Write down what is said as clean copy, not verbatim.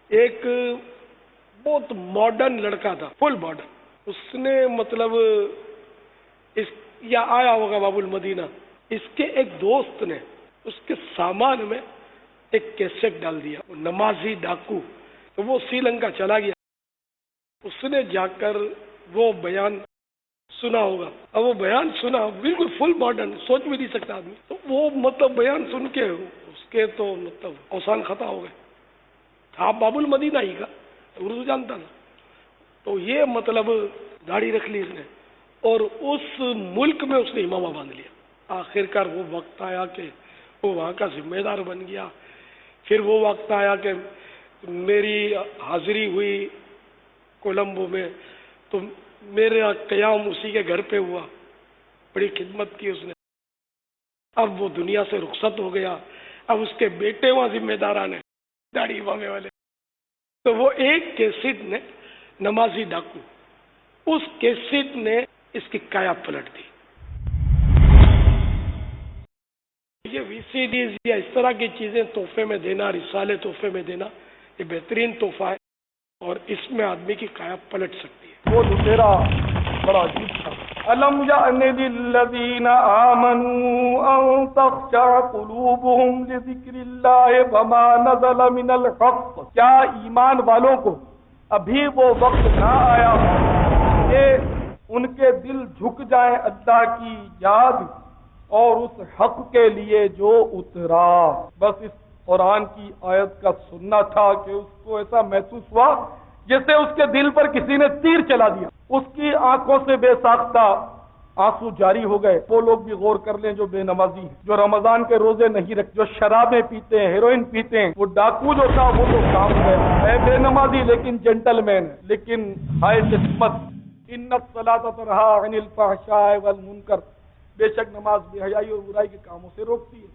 ایک بہت ماڈرن لڑکا تھا، فل ماڈرن. اس نے مطلب یا آیا ہوگا باب المدینہ، اس کے ایک دوست نے اس کے سامان میں ایک کیسٹ ڈال دیا، نمازی ڈاکو. تو وہ سری لنکا چلا گیا. اس نے جا کر وہ بیان سنا ہوگا. اب وہ بیان سنا بالکل فل ماڈرن، سوچ بھی نہیں سکتا آدمی. تو وہ مطلب بیان سن کے اس کے تو مطلب اوسان خطا ہو گئے. تھا باب المدینہ ہی کا، اردو جانتا تھا. تو یہ مطلب داڑھی رکھ لی اس نے، اور اس ملک میں اس نے امامہ باندھ لیا. آخر کار وہ وقت آیا کہ وہ وہاں کا ذمہ دار بن گیا. پھر وہ وقت آیا کہ میری حاضری ہوئی کولمبو میں، تو میرا قیام اسی کے گھر پہ ہوا. بڑی خدمت کی اس نے. اب وہ دنیا سے رخصت ہو گیا. اب اس کے بیٹے وہاں ذمہ داران ہیں، داڑھی امامے والے. تو وہ ایک کیسٹ نے، نمازی ڈاکو، اس کیسٹ نے اس کی کایا پلٹ دی. یہ وی سی ڈیز یا اس طرح کی چیزیں تحفے میں دینا، رسالے تحفے میں دینا، یہ بہترین تحفہ ہے، اور اس میں آدمی کی کایا پلٹ سکتی ہے. وہ لٹیرا بڑا عجیب تھا. الم یأن للذین آمنوا ان تخشع قلوبهم لذکر اللہ وما نزل من الحق. کیا ایمان والوں کو ابھی وہ وقت نہ آیا کہ ان کے دل جھک جائیں اللہ کی یاد اور اس حق کے لیے جو اترا. بس اس قرآن کی آیت کا سننا تھا کہ اس کو ایسا محسوس ہوا جیسے اس کے دل پر کسی نے تیر چلا دیا. اس کی آنکھوں سے بے ساختہ آنسو جاری ہو گئے. وہ لوگ بھی غور کر لیں جو بے نمازی ہیں، جو رمضان کے روزے نہیں رکھتے، جو شرابیں پیتے ہیں، ہیروئن پیتے ہیں. وہ ڈاکو جو تھا وہ تو کام ہے بے نمازی لیکن جینٹل مین. لیکن ہائے قسمت، ان الصلاۃ تنہی عن الفحشاء والمنکر، بے شک نماز بے حیائی اور برائی کے کاموں سے روکتی ہے.